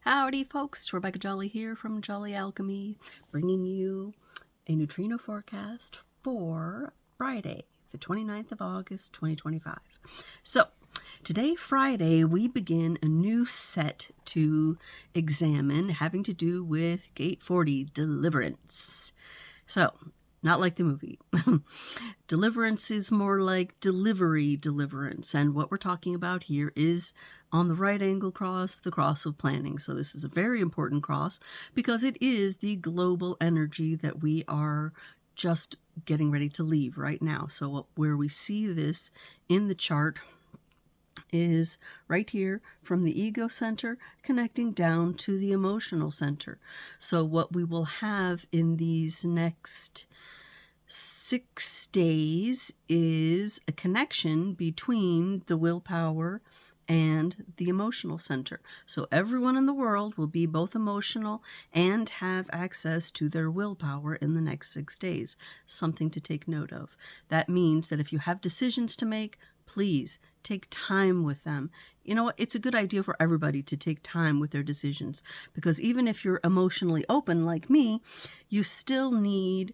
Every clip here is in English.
Howdy folks, Rebecca Jolly here from Jolly Alchemy, bringing you a neutrino forecast for Friday, the 29th of August, 2025. So, today, Friday, we begin a new set to examine having to do with Gate 40, Deliverance. So, not like the movie. Deliverance is more like deliverance. And what we're talking about here is on the right angle cross, the cross of planning. So this is a very important cross because it is the global energy that we are just getting ready to leave right now. So where we see this in the chart is right here from the ego center connecting down to the emotional center. So what we will have in these next 6 days is a connection between the willpower and the emotional center. So everyone in the world will be both emotional and have access to their willpower in the next 6 days. Something to take note of. That means that if you have decisions to make, please take time with them. You know what? It's a good idea for everybody to take time with their decisions, because even if you're emotionally open like me, you still need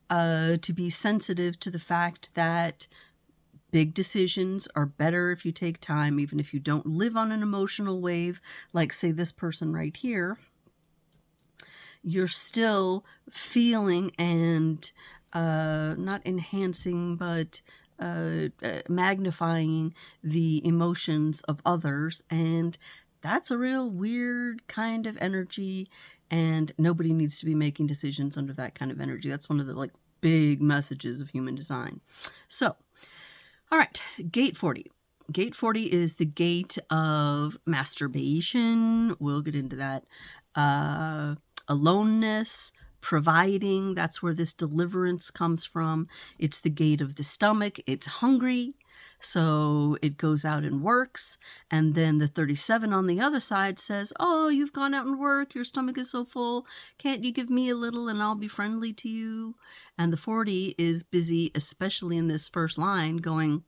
to be sensitive to the fact that big decisions are better if you take time, even if you don't live on an emotional wave, like, say, this person right here. You're still feeling and not enhancing, but magnifying the emotions of others. And that's a real weird kind of energy. And nobody needs to be making decisions under that kind of energy. That's one of the big messages of human design. So, all right, gate 40. Gate 40 is the gate of masturbation. We'll get into that. Aloneness, providing. That's where this deliverance comes from. It's the gate of the stomach. It's hungry, so it goes out and works. And then the 37 on the other side says, oh, you've gone out and worked. Your stomach is so full. Can't you give me a little and I'll be friendly to you? And the 40 is busy, especially in this first line, going,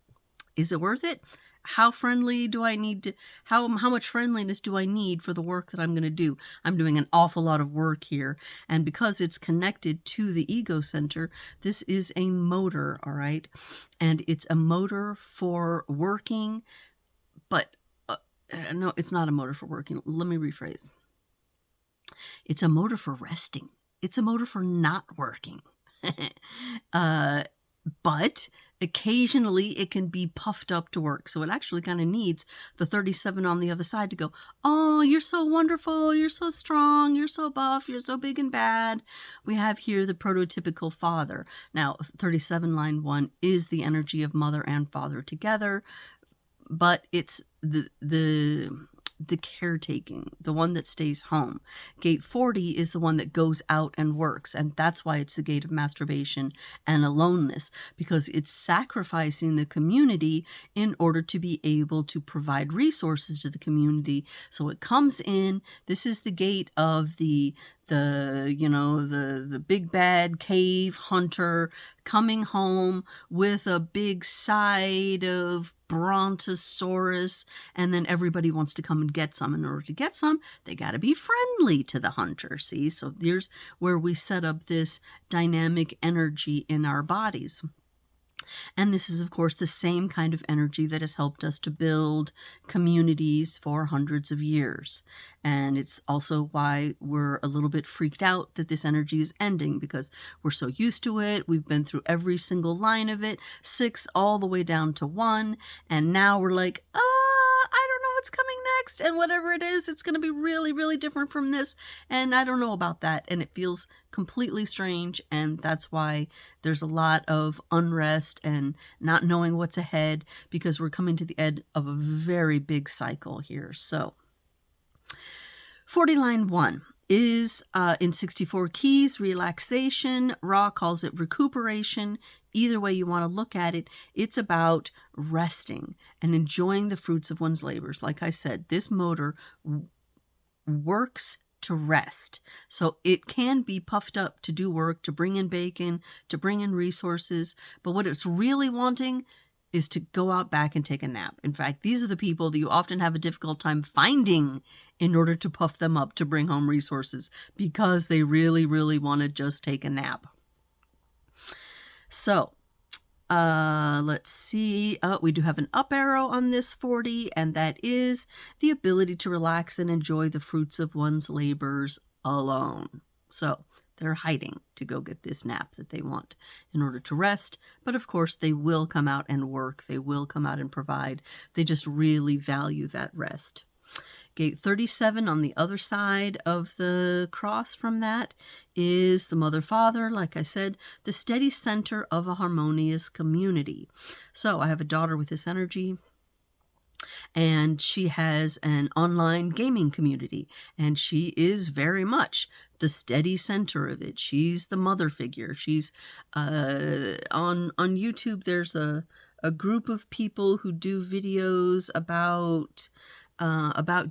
is it worth it? How friendly do I need to, how much friendliness do I need for the work that I'm going to do? I'm doing an awful lot of work here. And because it's connected to the ego center, this is a motor, all right? And it's a motor for working, but no, it's not a motor for working. Let me rephrase. It's a motor for resting. It's a motor for not working. But occasionally it can be puffed up to work. So it actually kind of needs the 37 on the other side to go, oh, you're so wonderful, you're so strong, you're so buff, you're so big and bad. We have here the prototypical father. Now, 37 line 1 is the energy of mother and father together, but it's the caretaking, the one that stays home. Gate 40 is the one that goes out and works, and that's why it's the gate of masturbation and aloneness, because it's sacrificing the community in order to be able to provide resources to the community. So it comes in, this is the gate of the big bad cave hunter coming home with a big side of brontosaurus, and then everybody wants to come and get some. In order to get some, they got to be friendly to the hunter. See, so here's where we set up this dynamic energy in our bodies. And this is, of course, the same kind of energy that has helped us to build communities for hundreds of years. And it's also why we're a little bit freaked out that this energy is ending, because we're so used to it. We've been through every single line of it, 6 all the way down to 1. And now we're like, I don't know what's coming next. And whatever it is, it's going to be really, really different from this. And I don't know about that. And it feels completely strange. And that's why there's a lot of unrest and not knowing what's ahead, because we're coming to the end of a very big cycle here. So 40 line 1 is in 64 keys, relaxation. Ra calls it recuperation. Either way you want to look at it, it's about resting and enjoying the fruits of one's labors. Like I said, this motor works to rest. So it can be puffed up to do work, to bring in bacon, to bring in resources. But what it's really wanting is to go out back and take a nap. In fact, these are the people that you often have a difficult time finding in order to puff them up to bring home resources, because they really, really want to just take a nap. So, let's see. We do have an up arrow on this 40, and that is the ability to relax and enjoy the fruits of one's labors alone. So they're hiding to go get this nap that they want in order to rest. But of course, they will come out and work. They will come out and provide. They just really value that rest. Gate 37 on the other side of the cross from that is the mother-father, like I said, the steady center of a harmonious community. So I have a daughter with this energy, and she has an online gaming community, and she is very much the steady center of it. She's the mother figure. She's on YouTube. There's a group of people who do videos about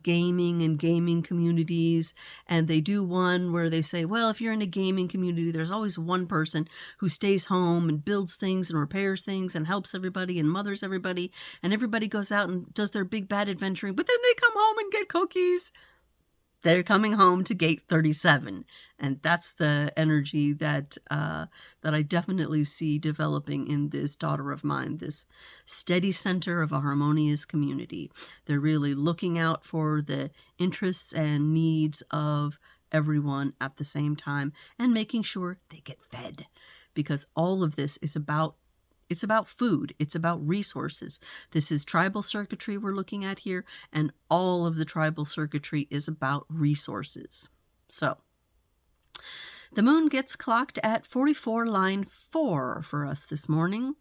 gaming and gaming communities, and they do one where they say, well, if you're in a gaming community, there's always one person who stays home and builds things and repairs things and helps everybody and mothers everybody, and everybody goes out and does their big bad adventuring, but then they come home and get cookies. They're coming home to gate 37, and that's the energy that I definitely see developing in this daughter of mine, this steady center of a harmonious community. They're really looking out for the interests and needs of everyone at the same time and making sure they get fed, because all of this is about food. It's about resources. This is tribal circuitry we're looking at here, and all of the tribal circuitry is about resources. So the moon gets clocked at 44 line 4 for us this morning,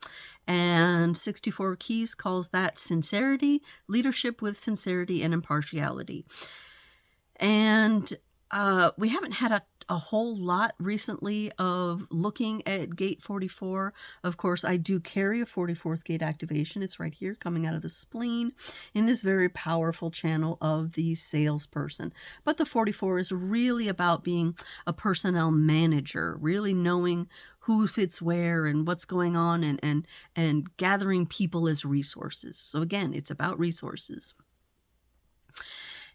and 64 Keys calls that sincerity, leadership with sincerity and impartiality. And we haven't had a whole lot recently of looking at gate 44. Of course, I do carry a 44th gate activation. It's right here coming out of the spleen in this very powerful channel of the salesperson. But the 44 is really about being a personnel manager, really knowing who fits where and what's going on, and gathering people as resources. So again, it's about resources.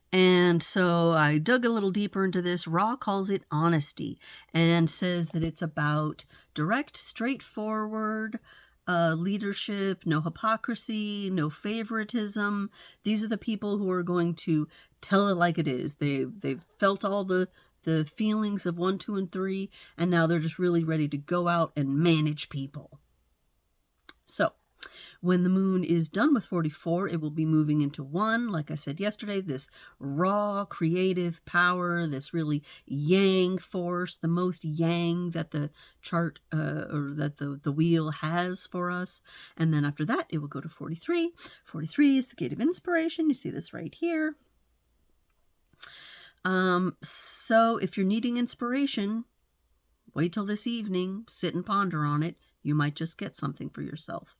And so I dug a little deeper into this. Ra calls it honesty and says that it's about direct, straightforward leadership, no hypocrisy, no favoritism. These are the people who are going to tell it like it is. They've felt all the feelings of 1, 2, and 3, and now they're just really ready to go out and manage people. So when the moon is done with 44, it will be moving into 1, like I said yesterday, this raw creative power, this really yang force, the most yang that the chart or that the wheel has for us. And then after that, it will go to 43. 43 is the gate of inspiration. You see this right here. So if you're needing inspiration, wait till this evening, sit and ponder on it. You might just get something for yourself.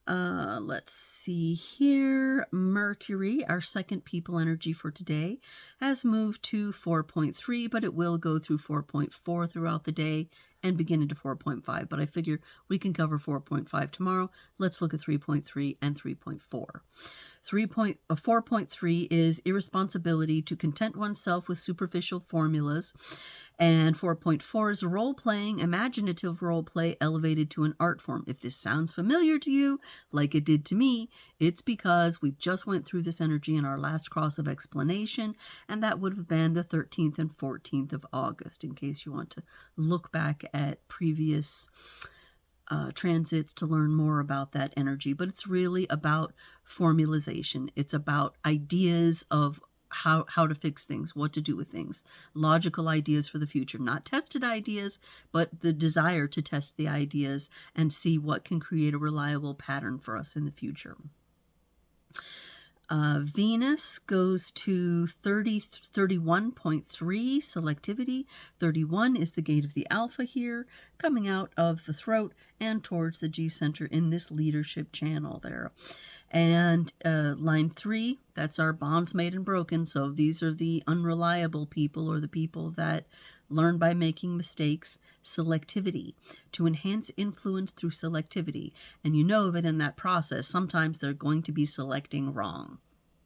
Let's see here. Mercury, our second people energy for today, has moved to 4.3, but it will go through 4.4 throughout the day and begin into 4.5. But I figure we can cover 4.5 tomorrow. Let's look at 3.3 and 3.4. 4.3 is irresponsibility, to content oneself with superficial formulas. And 4.4 is role-playing, imaginative role-play elevated to an art form. If this sounds familiar to you, like it did to me, it's because we just went through this energy in our last cross of explanation, and that would have been the 13th and 14th of August, in case you want to look back at previous transits to learn more about that energy. But it's really about formalization. It's about ideas of how to fix things, what to do with things, logical ideas for the future, not tested ideas, but the desire to test the ideas and see what can create a reliable pattern for us in the future. Venus goes to 31.3 selectivity. 31 is the gate of the alpha here, coming out of the throat and towards the G center in this leadership channel there. And line 3, that's our bonds made and broken. So these are the unreliable people, or the people that learn by making mistakes. Selectivity, to enhance influence through selectivity. And you know that in that process, sometimes they're going to be selecting wrong.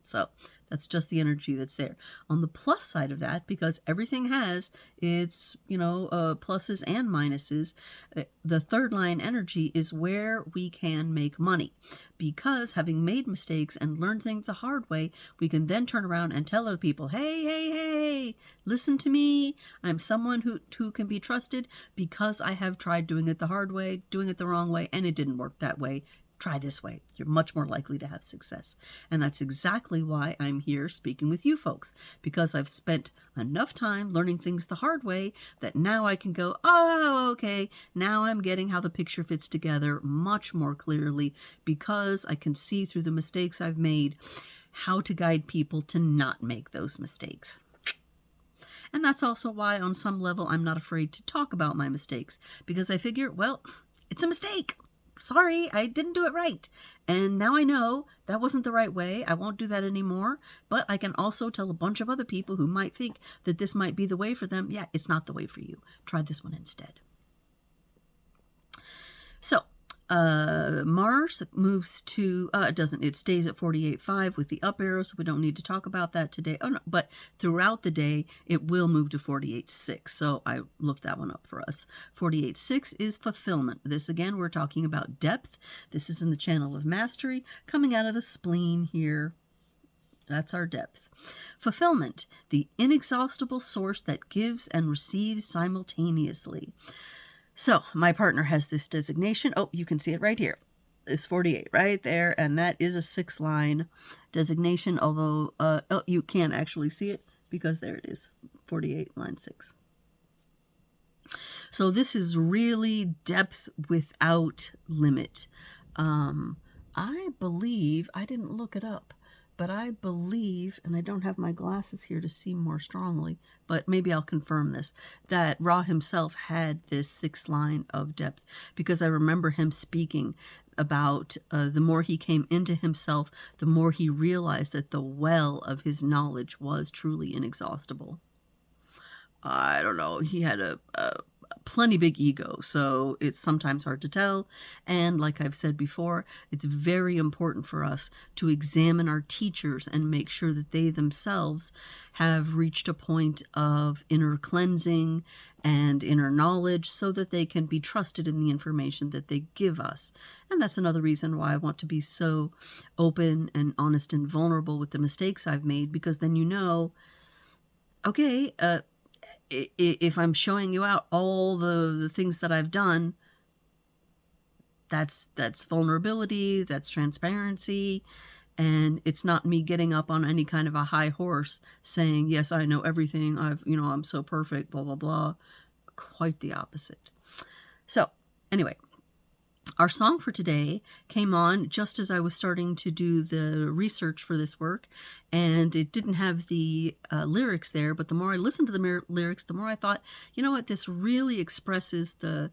So that's just the energy that's there. On the plus side of that, because everything has its, pluses and minuses, the third line energy is where we can make money. Because having made mistakes and learned things the hard way, we can then turn around and tell other people, hey, listen to me. I'm someone who can be trusted because I have tried doing it the hard way, doing it the wrong way, and it didn't work that way. Try this way. You're much more likely to have success. And that's exactly why I'm here speaking with you folks, because I've spent enough time learning things the hard way that now I can go, oh, okay, now I'm getting how the picture fits together much more clearly, because I can see through the mistakes I've made how to guide people to not make those mistakes. And that's also why on some level I'm not afraid to talk about my mistakes, because I figure, well, it's a mistake. Sorry, I didn't do it right. And now I know that wasn't the right way. I won't do that anymore. But I can also tell a bunch of other people who might think that this might be the way for them. Yeah, it's not the way for you. Try this one instead. So, Mars moves to, it stays at 48.5 with the up arrow, so we don't need to talk about that today. Oh no, but throughout the day, it will move to 48.6, so I looked that one up for us. 48.6 is fulfillment. This, again, we're talking about depth. This is in the channel of mastery, coming out of the spleen here. That's our depth. Fulfillment, the inexhaustible source that gives and receives simultaneously. So my partner has this designation. Oh, you can see it right here. It's 48 right there, and that is a 6-line designation, although you can't actually see it because there it is, 48, line 6. So this is really depth without limit. I believe, I didn't look it up, but I believe, and I don't have my glasses here to see more strongly, but maybe I'll confirm this, that Ra himself had this 6th line of depth, because I remember him speaking about the more he came into himself, the more he realized that the well of his knowledge was truly inexhaustible. I don't know, he had a plenty big ego, so it's sometimes hard to tell. And like I've said before, it's very important for us to examine our teachers and make sure that they themselves have reached a point of inner cleansing and inner knowledge so that they can be trusted in the information that they give us. And that's another reason why I want to be so open and honest and vulnerable with the mistakes I've made, because then you know, okay, if I'm showing you out all the things that I've done, that's vulnerability, that's transparency, and it's not me getting up on any kind of a high horse saying, yes, I know everything, I'm so perfect, blah, blah, blah. Quite the opposite. So anyway, our song for today came on just as I was starting to do the research for this work, and it didn't have the lyrics there, but the more I listened to the lyrics, the more I thought, you know what, this really expresses the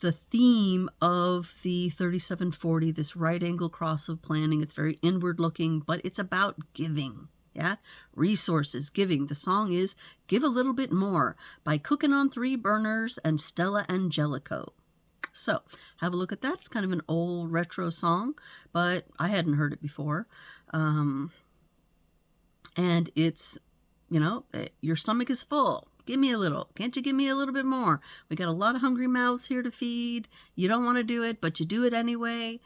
theme of the 3740, this right angle cross of planning. It's very inward looking, but it's about giving. Yeah, resources, giving. The song is Give a Little Bit More by Cooking on 3 Burners and Stella Angelico. So have a look at that. It's kind of an old retro song, but I hadn't heard it before. And it's, your stomach is full. Give me a little. Can't you give me a little bit more? We got a lot of hungry mouths here to feed. You don't want to do it, but you do it anyway.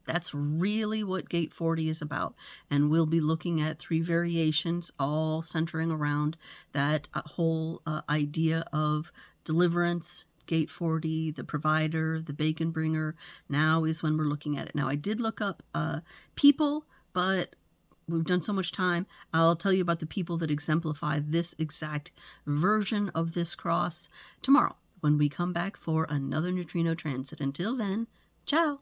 That's really what Gate 40 is about. And we'll be looking at 3 variations, all centering around that whole idea of deliverance. Gate 40, the provider, the bacon bringer. Now is when we're looking at it. Now, I did look up people, but we've done so much time. I'll tell you about the people that exemplify this exact version of this cross tomorrow when we come back for another neutrino transit. Until then, ciao.